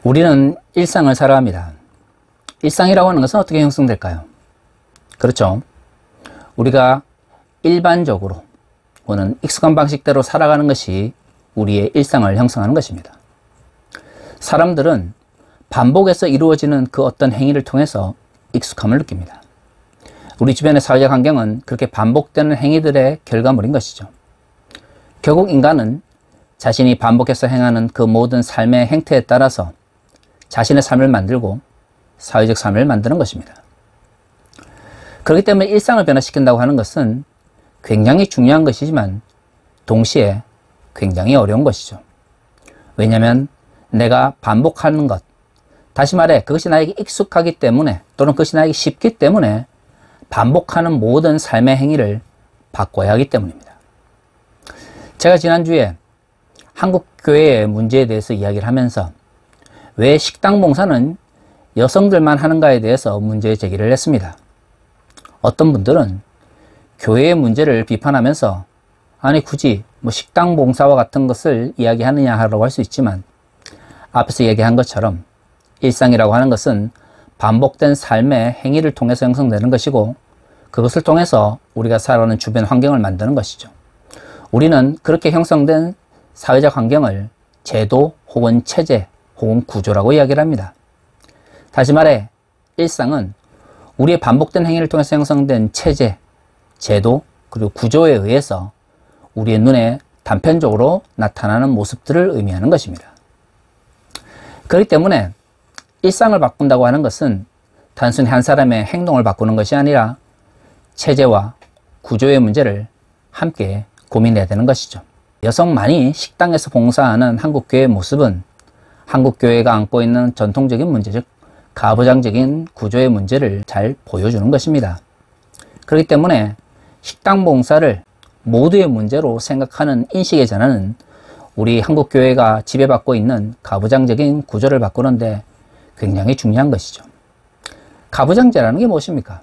우리는 일상을 살아갑니다. 일상이라고 하는 것은 어떻게 형성될까요? 그렇죠. 우리가 일반적으로 또는 익숙한 방식대로 살아가는 것이 우리의 일상을 형성하는 것입니다. 사람들은 반복해서 이루어지는 그 어떤 행위를 통해서 익숙함을 느낍니다. 우리 주변의 사회적 환경은 그렇게 반복되는 행위들의 결과물인 것이죠. 결국 인간은 자신이 반복해서 행하는 그 모든 삶의 행태에 따라서 자신의 삶을 만들고 사회적 삶을 만드는 것입니다. 그렇기 때문에 일상을 변화시킨다고 하는 것은 굉장히 중요한 것이지만 동시에 굉장히 어려운 것이죠. 왜냐하면 내가 반복하는 것, 다시 말해 그것이 나에게 익숙하기 때문에 또는 그것이 나에게 쉽기 때문에 반복하는 모든 삶의 행위를 바꿔야 하기 때문입니다. 제가 지난주에 한국교회의 문제에 대해서 이야기를 하면서 왜 식당 봉사는 여성들만 하는가에 대해서 문제 제기를 했습니다. 어떤 분들은 교회의 문제를 비판하면서 아니 굳이 뭐 식당 봉사와 같은 것을 이야기하느냐 하라고 할 수 있지만 앞에서 얘기한 것처럼 일상이라고 하는 것은 반복된 삶의 행위를 통해서 형성되는 것이고 그것을 통해서 우리가 살아가는 주변 환경을 만드는 것이죠. 우리는 그렇게 형성된 사회적 환경을 제도 혹은 체제 혹은 구조라고 이야기를 합니다. 다시 말해 일상은 우리의 반복된 행위를 통해서 형성된 체제, 제도 그리고 구조에 의해서 우리의 눈에 단편적으로 나타나는 모습들을 의미하는 것입니다. 그렇기 때문에 일상을 바꾼다고 하는 것은 단순히 한 사람의 행동을 바꾸는 것이 아니라 체제와 구조의 문제를 함께 고민해야 되는 것이죠. 여성만이 식당에서 봉사하는 한국교회의 모습은 한국교회가 안고 있는 전통적인 문제, 즉 가부장적인 구조의 문제를 잘 보여주는 것입니다. 그렇기 때문에 식당 봉사를 모두의 문제로 생각하는 인식의 전환은 우리 한국교회가 지배받고 있는 가부장적인 구조를 바꾸는데 굉장히 중요한 것이죠. 가부장제라는 게 무엇입니까?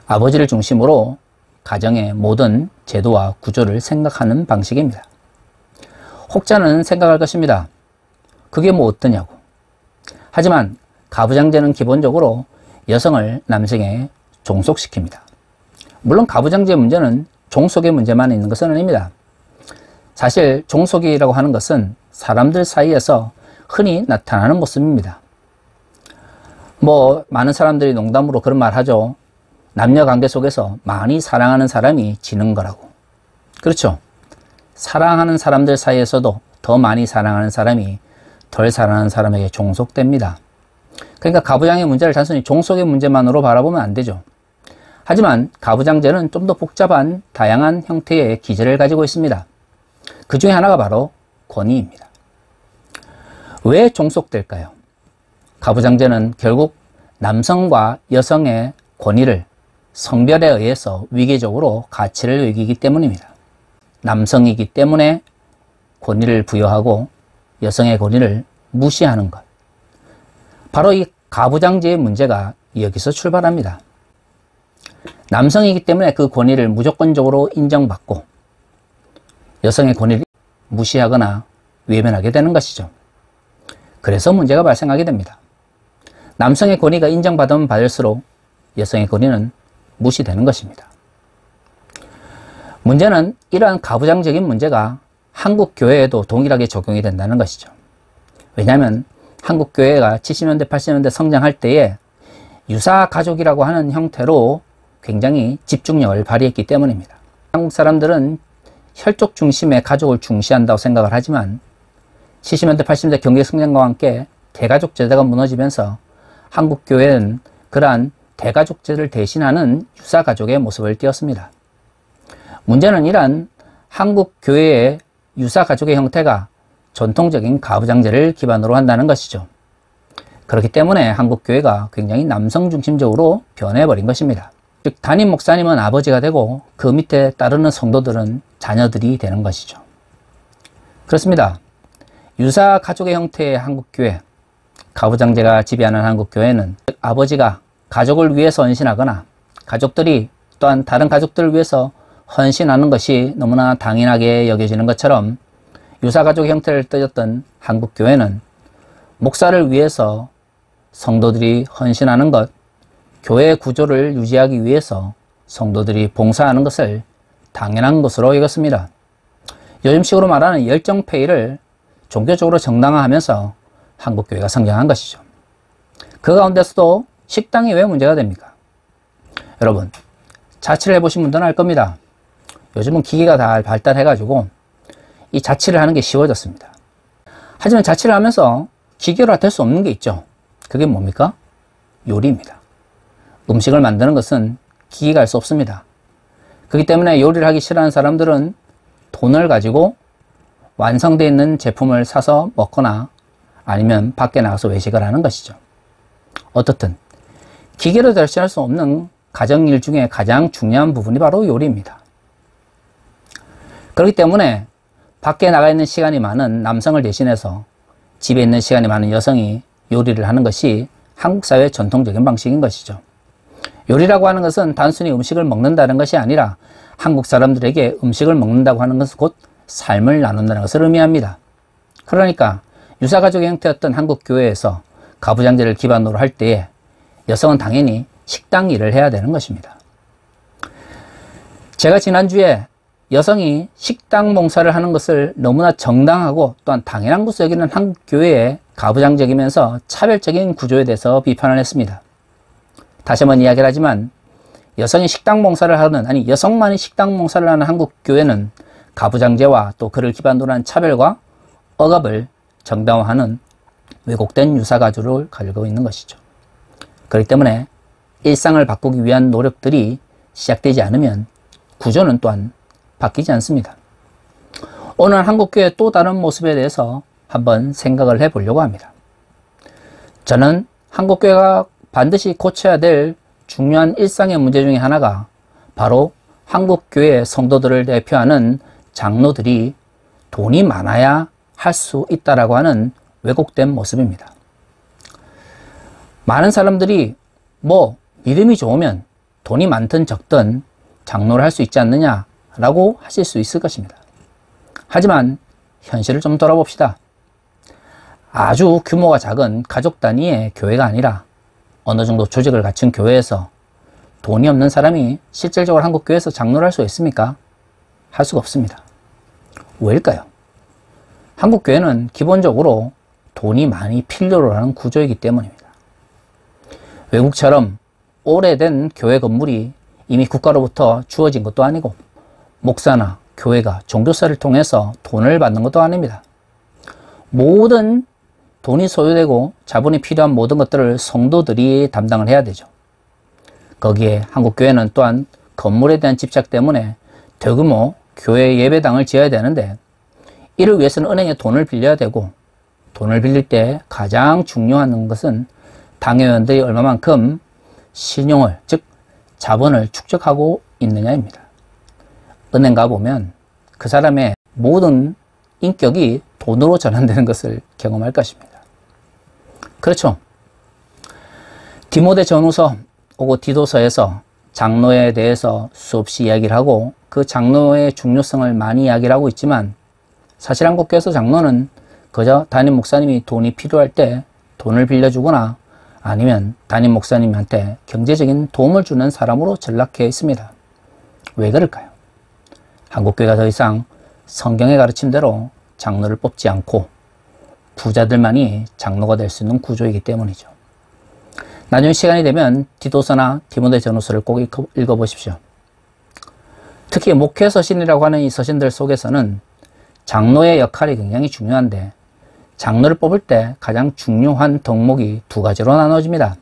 아버지를 중심으로 가정의 모든 제도와 구조를 생각하는 방식입니다. 혹자는 생각할 것입니다. 그게 뭐 어떠냐고. 하지만 가부장제는 기본적으로 여성을 남성에 종속시킵니다. 물론 가부장제 문제는 종속의 문제만 있는 것은 아닙니다. 사실 종속이라고 하는 것은 사람들 사이에서 흔히 나타나는 모습입니다. 많은 사람들이 농담으로 그런 말 하죠. 남녀 관계 속에서 많이 사랑하는 사람이 지는 거라고. 그렇죠. 사랑하는 사람들 사이에서도 더 많이 사랑하는 사람이 덜 사랑하는 사람에게 종속됩니다. 그러니까 가부장의 문제를 단순히 종속의 문제만으로 바라보면 안 되죠. 하지만 가부장제는 좀 더 복잡한 다양한 형태의 기제를 가지고 있습니다. 그 중에 하나가 바로 권위입니다. 왜 종속될까요? 가부장제는 결국 남성과 여성의 권위를 성별에 의해서 위계적으로 가치를 매기기 때문입니다. 남성이기 때문에 권위를 부여하고 여성의 권위를 무시하는 것. 바로 이 가부장제의 문제가 여기서 출발합니다. 남성이기 때문에 그 권위를 무조건적으로 인정받고 여성의 권위를 무시하거나 외면하게 되는 것이죠. 그래서 문제가 발생하게 됩니다. 남성의 권위가 인정받으면 받을수록 여성의 권위는 무시되는 것입니다. 문제는 이러한 가부장적인 문제가 한국 교회에도 동일하게 적용이 된다는 것이죠. 왜냐하면 한국 교회가 70년대, 80년대 성장할 때에 유사가족이라고 하는 형태로 굉장히 집중력을 발휘했기 때문입니다. 한국 사람들은 혈족 중심의 가족을 중시한다고 생각을 하지만 70년대, 80년대 경제 성장과 함께 대가족 제도가 무너지면서 한국 교회는 그러한 대가족제를 대신하는 유사가족의 모습을 띄었습니다. 문제는 이러한 한국 교회의 유사가족의 형태가 전통적인 가부장제를 기반으로 한다는 것이죠. 그렇기 때문에 한국 교회가 굉장히 남성 중심적으로 변해버린 것입니다. 즉 담임 목사님은 아버지가 되고 그 밑에 따르는 성도들은 자녀들이 되는 것이죠. 그렇습니다. 유사가족의 형태의 한국교회, 가부장제가 지배하는 한국교회는 아버지가 가족을 위해서 헌신하거나 가족들이 또한 다른 가족들을 위해서 헌신하는 것이 너무나 당연하게 여겨지는 것처럼 유사가족 형태를 띠었던 한국교회는 목사를 위해서 성도들이 헌신하는 것, 교회 구조를 유지하기 위해서 성도들이 봉사하는 것을 당연한 것으로 여겼습니다. 요즘식으로 말하는 열정페이를 종교적으로 정당화하면서 한국교회가 성장한 것이죠. 그 가운데서도 식당이 왜 문제가 됩니까? 여러분, 자취를 해보신 분들은 알 겁니다. 요즘은 기계가 다 발달해가지고 이 자취를 하는 게 쉬워졌습니다. 하지만 자취를 하면서 기계로 될 수 없는 게 있죠. 그게 뭡니까? 요리입니다. 음식을 만드는 것은 기계가 할 수 없습니다. 그렇기 때문에 요리를 하기 싫어하는 사람들은 돈을 가지고 완성되어 있는 제품을 사서 먹거나 아니면 밖에 나가서 외식을 하는 것이죠. 어떻든 기계로 대체할 수 없는 가정일 중에 가장 중요한 부분이 바로 요리입니다. 그렇기 때문에 밖에 나가 있는 시간이 많은 남성을 대신해서 집에 있는 시간이 많은 여성이 요리를 하는 것이 한국 사회의 전통적인 방식인 것이죠. 요리라고 하는 것은 단순히 음식을 먹는다는 것이 아니라 한국 사람들에게 음식을 먹는다고 하는 것은 곧 삶을 나눈다는 것을 의미합니다. 그러니까 유사가족의 형태였던 한국 교회에서 가부장제를 기반으로 할 때에 여성은 당연히 식당 일을 해야 되는 것입니다. 제가 지난주에 여성이 식당 봉사를 하는 것을 너무나 정당하고 또한 당연한 것으로 여기는 한국 교회의 가부장적이면서 차별적인 구조에 대해서 비판을 했습니다. 다시 한번 이야기를 하지만 여성이 식당 봉사를 하는, 아니 여성만이 식당 봉사를 하는 한국 교회는 가부장제와 또 그를 기반으로 한 차별과 억압을 정당화하는 왜곡된 유사가주를 가지고 있는 것이죠. 그렇기 때문에 일상을 바꾸기 위한 노력들이 시작되지 않으면 구조는 또한 바뀌지 않습니다. 오늘 한국교회의 또 다른 모습에 대해서 한번 생각을 해보려고 합니다. 저는 한국교회가 반드시 고쳐야 될 중요한 일상의 문제 중에 하나가 바로 한국교회 성도들을 대표하는 장로들이 돈이 많아야 할 수 있다라고 하는 왜곡된 모습입니다. 많은 사람들이 믿음이 좋으면 돈이 많든 적든 장로를 할 수 있지 않느냐라고 하실 수 있을 것입니다. 하지만 현실을 좀 돌아봅시다. 아주 규모가 작은 가족 단위의 교회가 아니라 어느 정도 조직을 갖춘 교회에서 돈이 없는 사람이 실질적으로 한국교회에서 장로를 할 수 있습니까? 할 수가 없습니다. 왜일까요? 한국교회는 기본적으로 돈이 많이 필요로 하는 구조이기 때문입니다. 외국처럼 오래된 교회 건물이 이미 국가로부터 주어진 것도 아니고 목사나 교회가 종교사를 통해서 돈을 받는 것도 아닙니다. 모든 돈이 소요되고 자본이 필요한 모든 것들을 성도들이 담당을 해야 되죠. 거기에 한국교회는 또한 건물에 대한 집착 때문에 대규모 교회 예배당을 지어야 되는데 이를 위해서는 은행에 돈을 빌려야 되고 돈을 빌릴 때 가장 중요한 것은 당회원들이 얼마만큼 신용을, 즉 자본을 축적하고 있느냐입니다. 은행 가보면 그 사람의 모든 인격이 돈으로 전환되는 것을 경험할 것입니다. 그렇죠. 디모데 전후서 오고 디도서에서 장로에 대해서 수없이 이야기를 하고 그 장로의 중요성을 많이 이야기를 하고 있지만 사실 한국교회에서 장로는 그저 담임 목사님이 돈이 필요할 때 돈을 빌려주거나 아니면 담임 목사님한테 경제적인 도움을 주는 사람으로 전락해 있습니다. 왜 그럴까요? 한국교회가 더 이상 성경의 가르침대로 장로를 뽑지 않고 부자들만이 장로가 될 수 있는 구조이기 때문이죠. 나중에 시간이 되면 디도서나 디모데 전후서를 꼭 읽어보십시오. 특히 목회 서신이라고 하는 이 서신들 속에서는 장로의 역할이 굉장히 중요한데 장로를 뽑을 때 가장 중요한 덕목이 두 가지로 나눠집니다.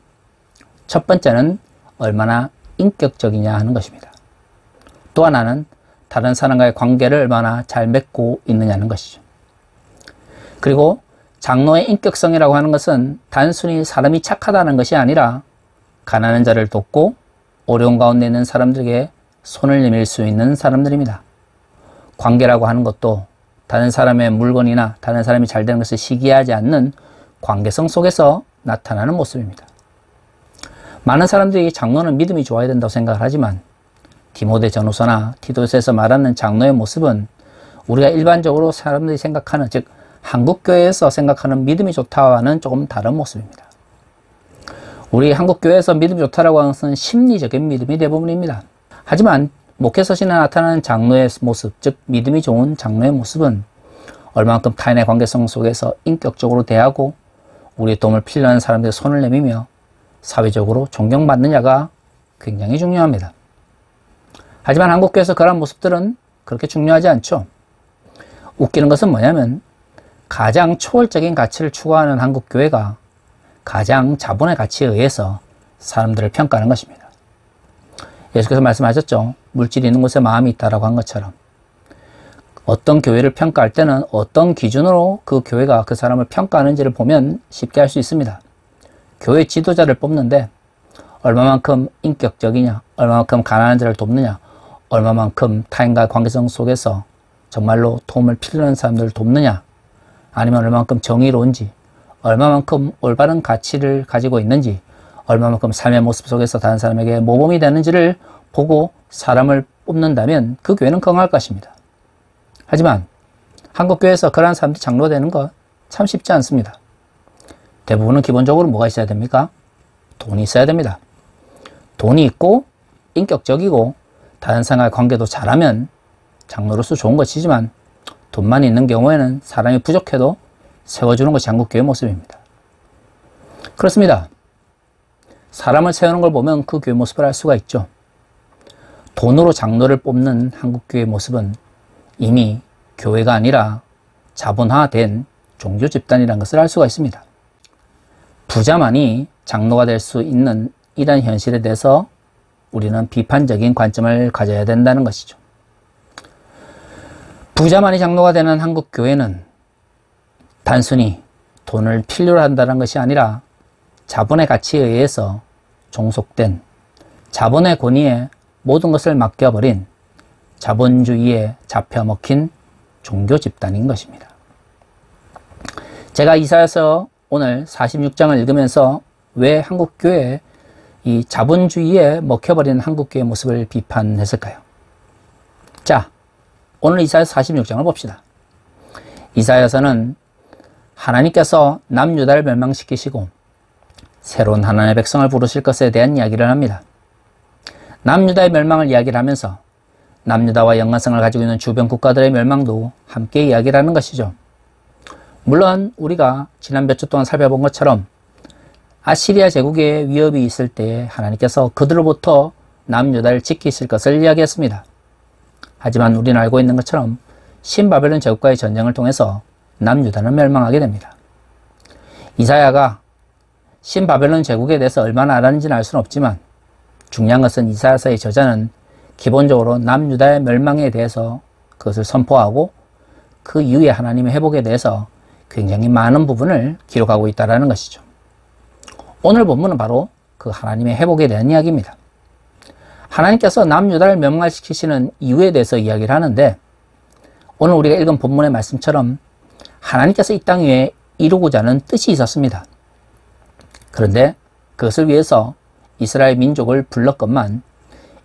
첫 번째는 얼마나 인격적이냐 하는 것입니다. 또 하나는 다른 사람과의 관계를 얼마나 잘 맺고 있느냐는 것이죠. 그리고 장로의 인격성이라고 하는 것은 단순히 사람이 착하다는 것이 아니라 가난한 자를 돕고 어려운 가운데 있는 사람들에게 손을 내밀 수 있는 사람들입니다. 관계라고 하는 것도 다른 사람의 물건이나 다른 사람이 잘 되는 것을 시기하지 않는 관계성 속에서 나타나는 모습입니다. 많은 사람들이 장로는 믿음이 좋아야 된다고 생각을 하지만 디모데 전후서나 디도서에서 말하는 장로의 모습은 우리가 일반적으로 사람들이 생각하는, 즉 한국교회에서 생각하는 믿음이 좋다와는 조금 다른 모습입니다. 우리 한국교회에서 믿음이 좋다라고 하는 것은 심리적인 믿음이 대부분입니다. 하지만 목회서신에 나타나는 장로의 모습, 즉 믿음이 좋은 장로의 모습은 얼마만큼 타인의 관계성 속에서 인격적으로 대하고 우리의 도움을 필요한 사람들의 손을 내밀며 사회적으로 존경받느냐가 굉장히 중요합니다. 하지만 한국교회에서 그런 모습들은 그렇게 중요하지 않죠. 웃기는 것은 뭐냐면 가장 초월적인 가치를 추구하는 한국교회가 가장 자본의 가치에 의해서 사람들을 평가하는 것입니다. 예수께서 말씀하셨죠. 물질이 있는 곳에 마음이 있다라고 한 것처럼 어떤 교회를 평가할 때는 어떤 기준으로 그 교회가 그 사람을 평가하는지를 보면 쉽게 알 수 있습니다. 교회 지도자를 뽑는데 얼마만큼 인격적이냐, 얼마만큼 가난한 자를 돕느냐, 얼마만큼 타인과의 관계성 속에서 정말로 도움을 필요한 사람들을 돕느냐, 아니면 얼마만큼 정의로운지, 얼마만큼 올바른 가치를 가지고 있는지, 얼마만큼 삶의 모습 속에서 다른 사람에게 모범이 되는지를 보고 사람을 뽑는다면 그 교회는 건강할 것입니다. 하지만 한국교회에서 그러한 사람들이 장로가 되는 것 참 쉽지 않습니다. 대부분은 기본적으로 뭐가 있어야 됩니까? 돈이 있어야 됩니다. 돈이 있고 인격적이고 다른 사람과의 관계도 잘하면 장로로서 좋은 것이지만 돈만 있는 경우에는 사람이 부족해도 세워주는 것이 한국교회의 모습입니다. 그렇습니다. 사람을 세우는 걸 보면 그 교회 모습을 알 수가 있죠. 돈으로 장로를 뽑는 한국교회의 모습은 이미 교회가 아니라 자본화된 종교 집단이라는 것을 알 수가 있습니다. 부자만이 장로가 될 수 있는 이런 현실에 대해서 우리는 비판적인 관점을 가져야 된다는 것이죠. 부자만이 장로가 되는 한국교회는 단순히 돈을 필요로 한다는 것이 아니라 자본의 가치에 의해서 종속된 자본의 권위에 모든 것을 맡겨버린 자본주의에 잡혀먹힌 종교 집단인 것입니다. 제가 이사야서 오늘 46장을 읽으면서 왜 한국교회에 이 자본주의에 먹혀버린 한국교회의 모습을 비판했을까요? 자, 오늘 이사야서 46장을 봅시다. 이사야서는 하나님께서 남유다를 멸망시키시고 새로운 하나님의 백성을 부르실 것에 대한 이야기를 합니다. 남유다의 멸망을 이야기를 하면서 남유다와 연관성을 가지고 있는 주변 국가들의 멸망도 함께 이야기를 하는 것이죠. 물론 우리가 지난 몇 주 동안 살펴본 것처럼 아시리아 제국의 위협이 있을 때 하나님께서 그들로부터 남유다를 지키실 것을 이야기했습니다. 하지만 우리는 알고 있는 것처럼 신바벨론 제국과의 전쟁을 통해서 남유다는 멸망하게 됩니다. 이사야가 신바벨론 제국에 대해서 얼마나 알았는지는 알 수는 없지만 중요한 것은 이사야서의 저자는 기본적으로 남유다의 멸망에 대해서 그것을 선포하고 그 이후에 하나님의 회복에 대해서 굉장히 많은 부분을 기록하고 있다는 것이죠. 오늘 본문은 바로 그 하나님의 회복에 대한 이야기입니다. 하나님께서 남유다를 멸망시키시는 이유에 대해서 이야기를 하는데 오늘 우리가 읽은 본문의 말씀처럼 하나님께서 이 땅 위에 이루고자 하는 뜻이 있었습니다. 그런데 그것을 위해서 이스라엘 민족을 불렀건만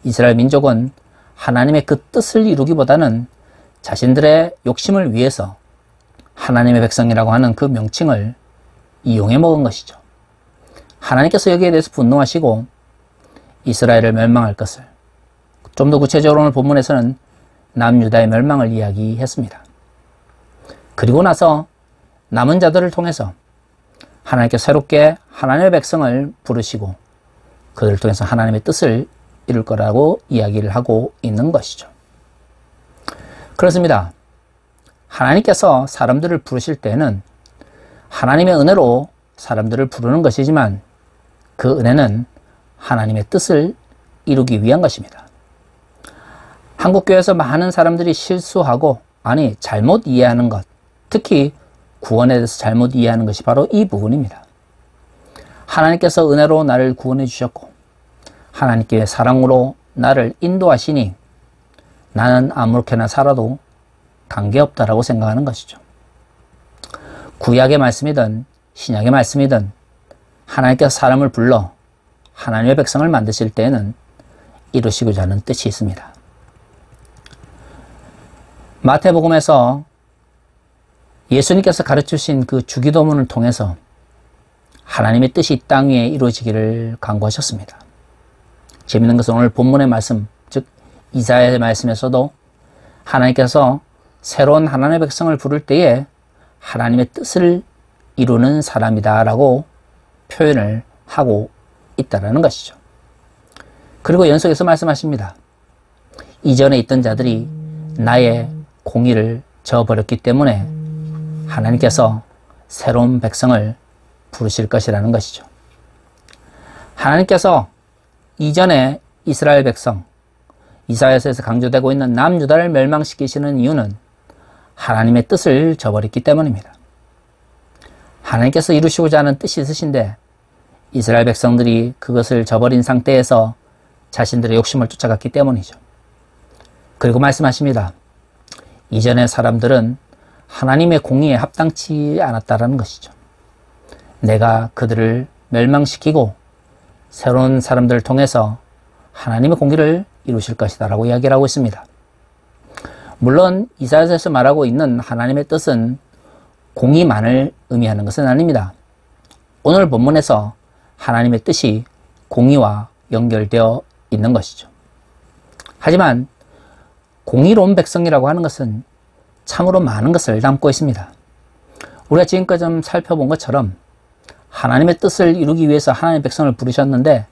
이스라엘 민족은 하나님의 그 뜻을 이루기보다는 자신들의 욕심을 위해서 하나님의 백성이라고 하는 그 명칭을 이용해 먹은 것이죠. 하나님께서 여기에 대해서 분노하시고 이스라엘을 멸망할 것을 좀 더 구체적으로 오늘 본문에서는 남유다의 멸망을 이야기했습니다. 그리고 나서 남은 자들을 통해서 하나님께서 새롭게 하나님의 백성을 부르시고 그들을 통해서 하나님의 뜻을 이룰 거라고 이야기를 하고 있는 것이죠. 그렇습니다. 하나님께서 사람들을 부르실 때는 하나님의 은혜로 사람들을 부르는 것이지만 그 은혜는 하나님의 뜻을 이루기 위한 것입니다. 한국교회에서 많은 사람들이 실수하고 잘못 이해하는 것, 특히 구원에 대해서 잘못 이해하는 것이 바로 이 부분입니다. 하나님께서 은혜로 나를 구원해 주셨고 하나님께 사랑으로 나를 인도하시니 나는 아무렇게나 살아도 관계없다라고 생각하는 것이죠. 구약의 말씀이든 신약의 말씀이든 하나님께서 사람을 불러 하나님의 백성을 만드실 때에는 이루시고자 하는 뜻이 있습니다. 예수님께서 가르치신 그 주기도문을 통해서 하나님의 뜻이 이 땅 위에 이루어지기를 간구하셨습니다. 재밌는 것은 오늘 본문의 말씀, 즉 이사야의 말씀에서도 하나님께서 새로운 하나님의 백성을 부를 때에 하나님의 뜻을 이루는 사람이다 라고 표현을 하고 있다는 것이죠. 그리고 연속해서 말씀하십니다. 이전에 있던 자들이 나의 공의를 저버렸기 때문에 하나님께서 새로운 백성을 부르실 것이라는 것이죠. 하나님께서 이전에 이스라엘 백성, 이사야서에서 강조되고 있는 남유다를 멸망시키시는 이유는 하나님의 뜻을 저버렸기 때문입니다. 하나님께서 이루시고자 하는 뜻이 있으신데 이스라엘 백성들이 그것을 저버린 상태에서 자신들의 욕심을 쫓아갔기 때문이죠. 그리고 말씀하십니다. 이전의 사람들은 하나님의 공의에 합당치 않았다라는 것이죠. 내가 그들을 멸망시키고 새로운 사람들을 통해서 하나님의 공의를 이루실 것이다 라고 이야기를 하고 있습니다. 물론 이사야서에서 말하고 있는 하나님의 뜻은 공의만을 의미하는 것은 아닙니다. 오늘 본문에서 하나님의 뜻이 공의와 연결되어 있는 것이죠. 하지만 공의로운 백성이라고 하는 것은 참으로 많은 것을 담고 있습니다. 우리가 지금까지 좀 살펴본 것처럼 하나님의 뜻을 이루기 위해서 하나님의 백성을 부르셨는데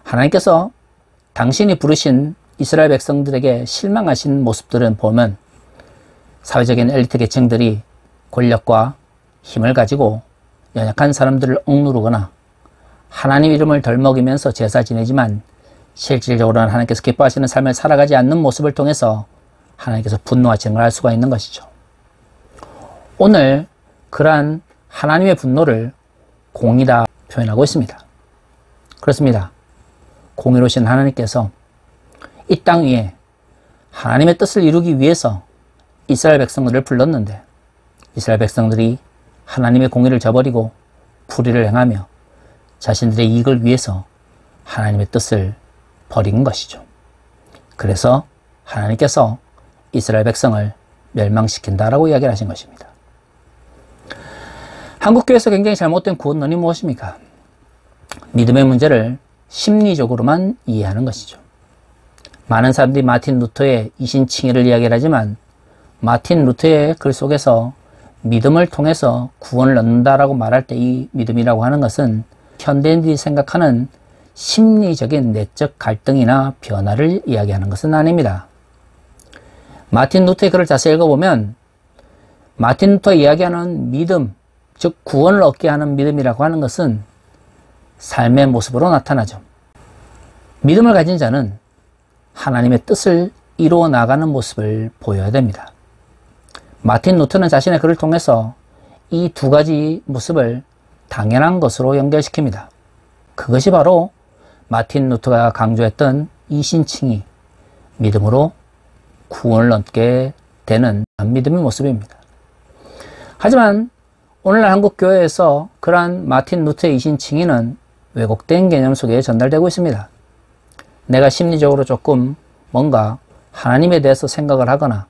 하나님께서 당신이 부르신 이스라엘 백성들에게 실망하신 모습들은 보면 사회적인 엘리트 계층들이 권력과 힘을 가지고 연약한 사람들을 억누르거나 하나님 이름을 덜 먹이면서 제사 지내지만 실질적으로는 하나님께서 기뻐하시는 삶을 살아가지 않는 모습을 통해서 하나님께서 분노하시는 걸 알 수가 있는 것이죠. 오늘 그러한 하나님의 분노를 공의다 표현하고 있습니다. 그렇습니다. 공의로우신 하나님께서 이 땅 위에 하나님의 뜻을 이루기 위해서 이스라엘 백성들을 불렀는데 이스라엘 백성들이 하나님의 공의를 저버리고 불의를 행하며 자신들의 이익을 위해서 하나님의 뜻을 버린 것이죠. 그래서 하나님께서 이스라엘 백성을 멸망시킨다라고 이야기를 하신 것입니다. 한국교회에서 굉장히 잘못된 구원론이 무엇입니까? 믿음의 문제를 심리적으로만 이해하는 것이죠. 많은 사람들이 마틴 루터의 이신칭의를 이야기를 하지만 마틴 루터의 글 속에서 믿음을 통해서 구원을 얻는다라고 말할 때 이 믿음이라고 하는 것은 현대인들이 생각하는 심리적인 내적 갈등이나 변화를 이야기하는 것은 아닙니다. 마틴 루터의 글을 자세히 읽어보면 마틴 루터가 이야기하는 믿음, 즉 구원을 얻게 하는 믿음이라고 하는 것은 삶의 모습으로 나타나죠. 믿음을 가진 자는 하나님의 뜻을 이루어 나가는 모습을 보여야 됩니다. 마틴 루터는 자신의 글을 통해서 이 두 가지 모습을 당연한 것으로 연결시킵니다. 그것이 바로 마틴 루터가 강조했던 이신칭의, 믿음으로 구원을 얻게 되는 믿음의 모습입니다. 하지만 오늘날 한국교회에서 그러한 마틴 루터의 이신칭의는 왜곡된 개념 속에 전달되고 있습니다. 내가 심리적으로 조금 뭔가 하나님에 대해서 생각을 하거나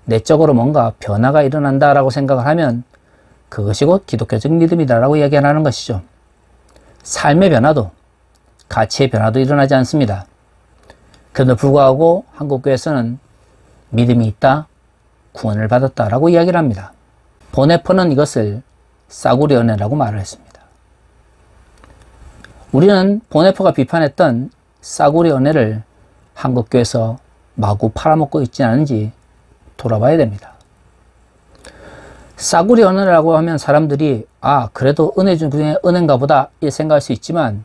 내적으로 뭔가 변화가 일어난다라고 생각을 하면 그것이 곧 기독교적 믿음이다라고 이야기하는 것이죠. 삶의 변화도 가치의 변화도 일어나지 않습니다. 그런데 불구하고 한국교회에서는 믿음이 있다, 구원을 받았다라고 이야기를 합니다. 보네퍼는 이것을 싸구려 은혜라고 말을 했습니다. 우리는 보네퍼가 비판했던 싸구려 은혜를 한국교회에서 마구 팔아먹고 있지 않은지 돌아봐야 됩니다. 싸구려 은혜라고 하면 사람들이 그래도 은혜 중에 은혜인가 보다 이렇게 생각할 수 있지만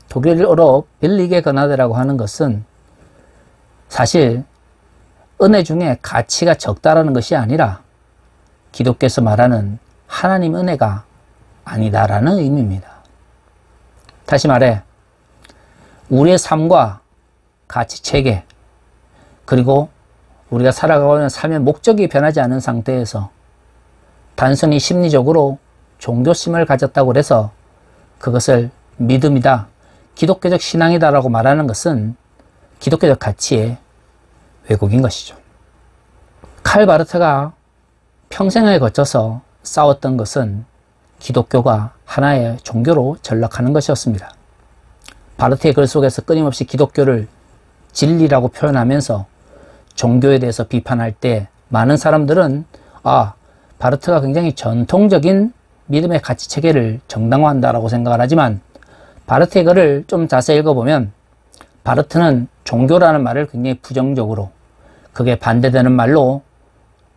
독일어로 빌리게 그나데라고 하는 것은 사실 은혜 중에 가치가 적다라는 것이 아니라 기독교에서 말하는 하나님 은혜가 아니다라는 의미입니다. 다시 말해 우리의 삶과 가치 체계 그리고 우리가 살아가고 있는 삶의 목적이 변하지 않은 상태에서 단순히 심리적으로 종교심을 가졌다고 해서 그것을 믿음이다, 기독교적 신앙이다라고 말하는 것은 기독교적 가치의 왜곡인 것이죠. 칼 바르트가 평생을 거쳐서 싸웠던 것은 기독교가 하나의 종교로 전락하는 것이었습니다. 바르트의 글 속에서 끊임없이 기독교를 진리라고 표현하면서 종교에 대해서 비판할 때 많은 사람들은 바르트가 굉장히 전통적인 믿음의 가치 체계를 정당화한다라고 생각을 하지만 바르트의 글을 좀 자세히 읽어보면 바르트는 종교라는 말을 굉장히 부정적으로 그게 반대되는 말로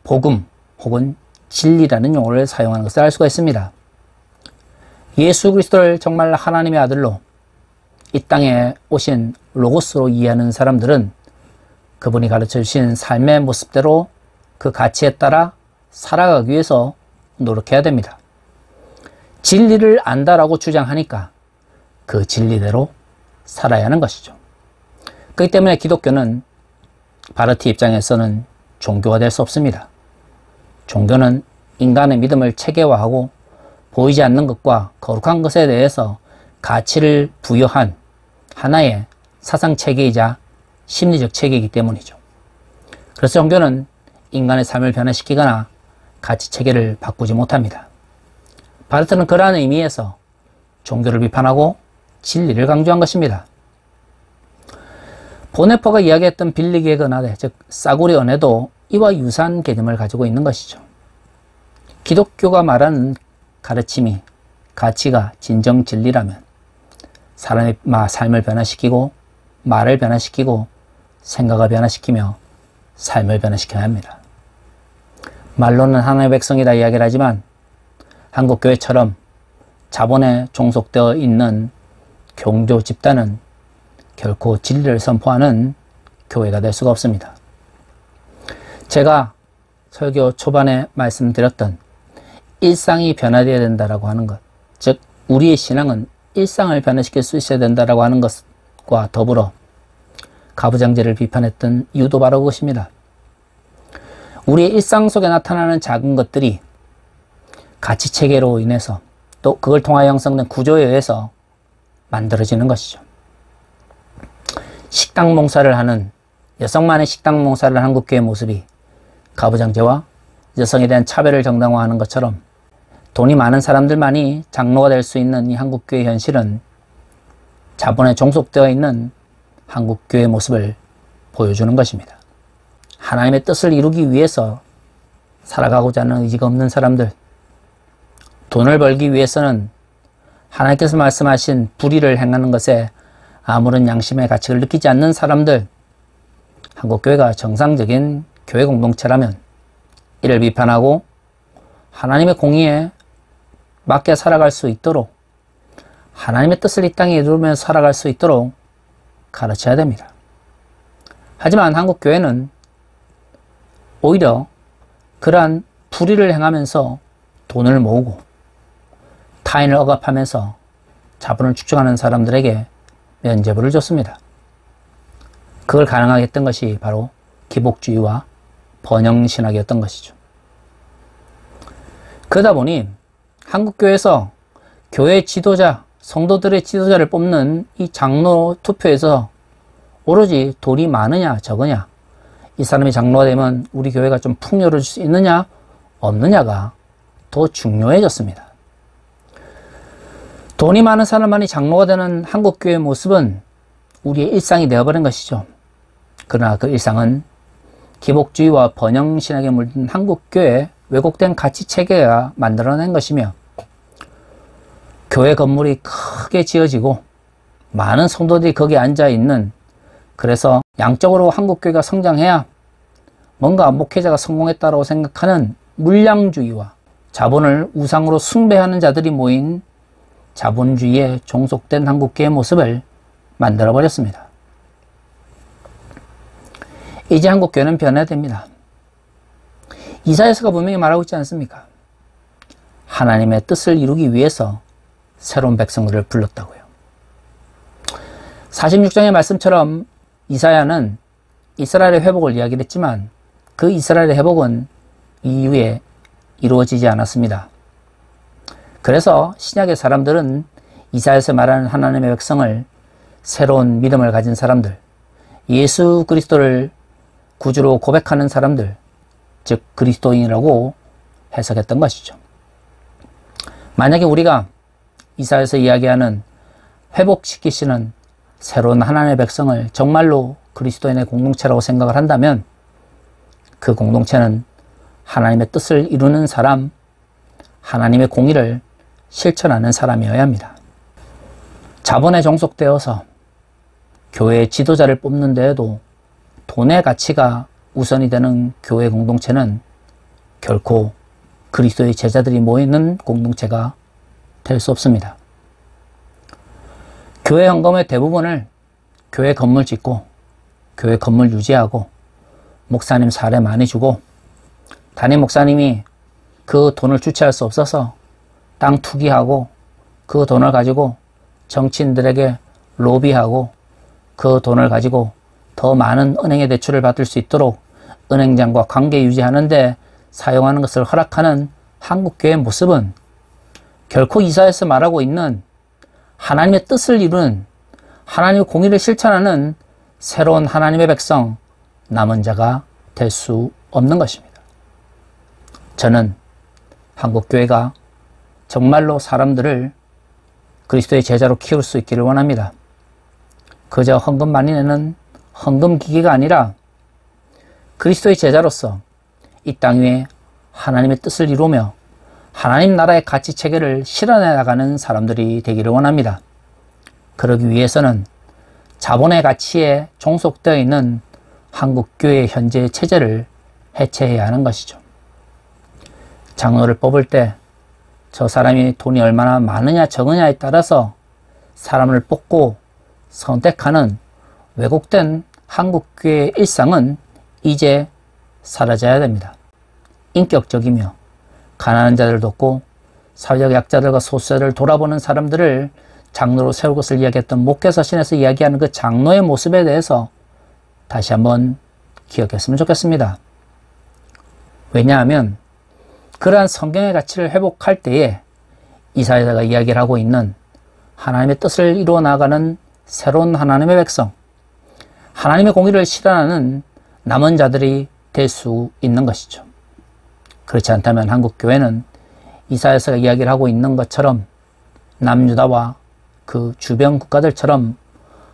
복음 혹은 진리라는 용어를 사용하는 것을 알 수가 있습니다. 예수 그리스도를 정말 하나님의 아들로 이 땅에 오신 로고스로 이해하는 사람들은 그분이 가르쳐 주신 삶의 모습대로 그 가치에 따라 살아가기 위해서 노력해야 됩니다. 진리를 안다라고 주장하니까 그 진리대로 살아야 하는 것이죠. 그렇기 때문에 기독교는 바르트 입장에서는 종교가 될 수 없습니다. 종교는 인간의 믿음을 체계화하고 보이지 않는 것과 거룩한 것에 대해서 가치를 부여한 하나의 사상 체계이자 심리적 체계이기 때문이죠. 그래서 종교는 인간의 삶을 변화시키거나 가치 체계를 바꾸지 못합니다. 바르트는 그러한 의미에서 종교를 비판하고 진리를 강조한 것입니다. 보네퍼가 이야기했던 빌리기의 근화대, 즉 싸구려 언어도 이와 유사한 개념을 가지고 있는 것이죠. 기독교가 말하는 가르침이 가치가 진정 진리라면 사람의 삶을 변화시키고 말을 변화시키고 생각을 변화시키며 삶을 변화시켜야 합니다. 말로는 하나님의 백성이다 이야기를 하지만 한국교회처럼 자본에 종속되어 있는 종교 집단은 결코 진리를 선포하는 교회가 될 수가 없습니다. 제가 설교 초반에 말씀드렸던 일상이 변화되어야 된다라고 하는 것, 즉 우리의 신앙은 일상을 변화시킬 수 있어야 된다라고 하는 것과 더불어 가부장제를 비판했던 이유도 바로 그것입니다. 우리의 일상 속에 나타나는 작은 것들이 가치체계로 인해서 또 그걸 통하여 형성된 구조에 의해서 만들어지는 것이죠. 식당 봉사를 하는 여성만의 식당 봉사를 하는 한국교회의 모습이 가부장제와 여성에 대한 차별을 정당화하는 것처럼 돈이 많은 사람들만이 장로가 될 수 있는 이 한국교회의 현실은 자본에 종속되어 있는 한국교회의 모습을 보여주는 것입니다. 하나님의 뜻을 이루기 위해서 살아가고자 하는 의지가 없는 사람들, 돈을 벌기 위해서는 하나님께서 말씀하신 불의를 행하는 것에 아무런 양심의 가치를 느끼지 않는 사람들, 한국교회가 정상적인 교회 공동체라면 이를 비판하고 하나님의 공의에 맞게 살아갈 수 있도록 하나님의 뜻을 이 땅에 이루며 살아갈 수 있도록 가르쳐야 됩니다. 하지만 한국교회는 오히려 그러한 불의를 행하면서 돈을 모으고 타인을 억압하면서 자본을 축적하는 사람들에게 면죄부를 줬습니다. 그걸 가능하게 했던 것이 바로 기복주의와 번영신학이었던 것이죠. 그러다 보니 한국교회에서 교회 지도자, 성도들의 지도자를 뽑는 이 장로 투표에서 오로지 돈이 많으냐 적으냐, 이 사람이 장로가 되면 우리 교회가 좀 풍요로워질 수 있느냐 없느냐가 더 중요해졌습니다. 돈이 많은 사람만이 장로가 되는 한국교회의 모습은 우리의 일상이 되어버린 것이죠. 그러나 그 일상은 기복주의와 번영신학에 물든 한국교회의 왜곡된 가치체계가 만들어낸 것이며 교회 건물이 크게 지어지고 많은 성도들이 거기에 앉아있는, 그래서 양적으로 한국교회가 성장해야 뭔가 목회자가 성공했다고 생각하는 물량주의와 자본을 우상으로 숭배하는 자들이 모인 자본주의에 종속된 한국교회의 모습을 만들어버렸습니다. 이제 한국교회는 변해야 됩니다. 이사야서가 분명히 말하고 있지 않습니까? 하나님의 뜻을 이루기 위해서 새로운 백성들을 불렀다고요. 46장의 말씀처럼 이사야는 이스라엘의 회복을 이야기를 했지만 그 이스라엘의 회복은 이후에 이루어지지 않았습니다. 그래서 신약의 사람들은 이사야에서 말하는 하나님의 백성을 새로운 믿음을 가진 사람들, 예수 그리스도를 구주로 고백하는 사람들, 즉 그리스도인이라고 해석했던 것이죠. 만약에 우리가 이사야에서 이야기하는 회복시키시는 새로운 하나님의 백성을 정말로 그리스도인의 공동체라고 생각을 한다면 그 공동체는 하나님의 뜻을 이루는 사람, 하나님의 공의를 실천하는 사람이어야 합니다. 자본에 종속되어서 교회의 지도자를 뽑는 데에도 돈의 가치가 우선이 되는 교회 공동체는 결코 그리스도의 제자들이 모이는 공동체가 될 수 없습니다. 교회 헌금의 대부분을 교회 건물 짓고 교회 건물 유지하고 목사님 사례 많이 주고 담임 목사님이 그 돈을 주체할 수 없어서 땅 투기하고 그 돈을 가지고 정치인들에게 로비하고 그 돈을 가지고 더 많은 은행의 대출을 받을 수 있도록 은행장과 관계 유지하는 데 사용하는 것을 허락하는 한국교회의 모습은 결코 이사야에서 말하고 있는 하나님의 뜻을 이루는 하나님의 공의를 실천하는 새로운 하나님의 백성, 남은 자가 될 수 없는 것입니다. 저는 한국교회가 정말로 사람들을 그리스도의 제자로 키울 수 있기를 원합니다. 그저 헌금 많이 내는 헌금 기계가 아니라 그리스도의 제자로서 이 땅 위에 하나님의 뜻을 이루며 하나님 나라의 가치 체계를 실현해 나가는 사람들이 되기를 원합니다. 그러기 위해서는 자본의 가치에 종속되어 있는 한국교회의 현재의 체제를 해체해야 하는 것이죠. 장로를 뽑을 때 저 사람이 돈이 얼마나 많으냐 적으냐에 따라서 사람을 뽑고 선택하는 왜곡된 한국교회의 일상은 이제 사라져야 됩니다. 인격적이며 가난한 자들을 돕고 사회적 약자들과 소수자를 돌아보는 사람들을 장로로 세울 것을 이야기했던 목회서신에서 이야기하는 그 장로의 모습에 대해서 다시 한번 기억했으면 좋겠습니다. 왜냐하면 그러한 성경의 가치를 회복할 때에 이사야가 이야기를 하고 있는 하나님의 뜻을 이루어 나가는 새로운 하나님의 백성, 하나님의 공의를 실현하는 남은 자들이 될 수 있는 것이죠. 그렇지 않다면 한국교회는 이사야서가 이야기를 하고 있는 것처럼 남유다와 그 주변 국가들처럼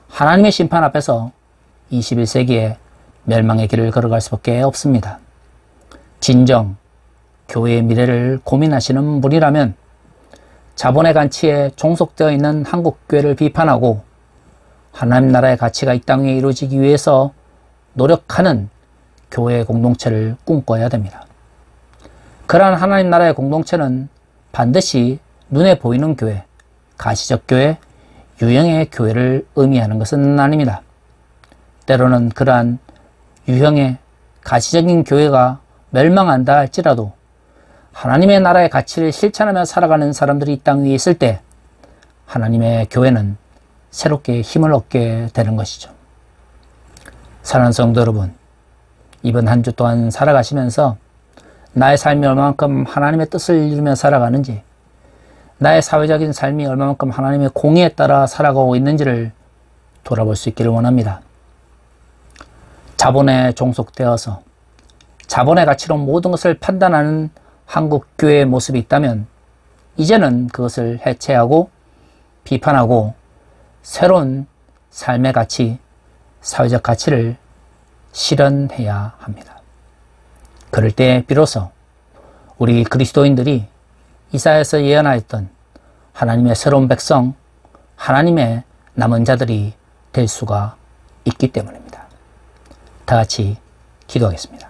하나님의 심판 앞에서 21세기에 멸망의 길을 걸어갈 수밖에 없습니다. 진정 교회의 미래를 고민하시는 분이라면 자본의 가치에 종속되어 있는 한국교회를 비판하고 하나님 나라의 가치가 이 땅 위에 이루어지기 위해서 노력하는 교회 공동체를 꿈꿔야 됩니다. 그러한 하나님 나라의 공동체는 반드시 눈에 보이는 교회, 가시적 교회, 유형의 교회를 의미하는 것은 아닙니다. 때로는 그러한 유형의 가시적인 교회가 멸망한다 할지라도 하나님의 나라의 가치를 실천하며 살아가는 사람들이 이 땅 위에 있을 때 하나님의 교회는 새롭게 힘을 얻게 되는 것이죠. 사랑하는 성도 여러분, 이번 한 주 동안 살아가시면서 나의 삶이 얼마만큼 하나님의 뜻을 이루며 살아가는지, 나의 사회적인 삶이 얼마만큼 하나님의 공의에 따라 살아가고 있는지를 돌아볼 수 있기를 원합니다. 자본에 종속되어서 자본의 가치로 모든 것을 판단하는 한국교회의 모습이 있다면 이제는 그것을 해체하고 비판하고 새로운 삶의 가치, 사회적 가치를 실현해야 합니다. 그럴 때 비로소 우리 그리스도인들이 이사야에서 예언하였던 하나님의 새로운 백성, 하나님의 남은 자들이 될 수가 있기 때문입니다. 다 같이 기도하겠습니다.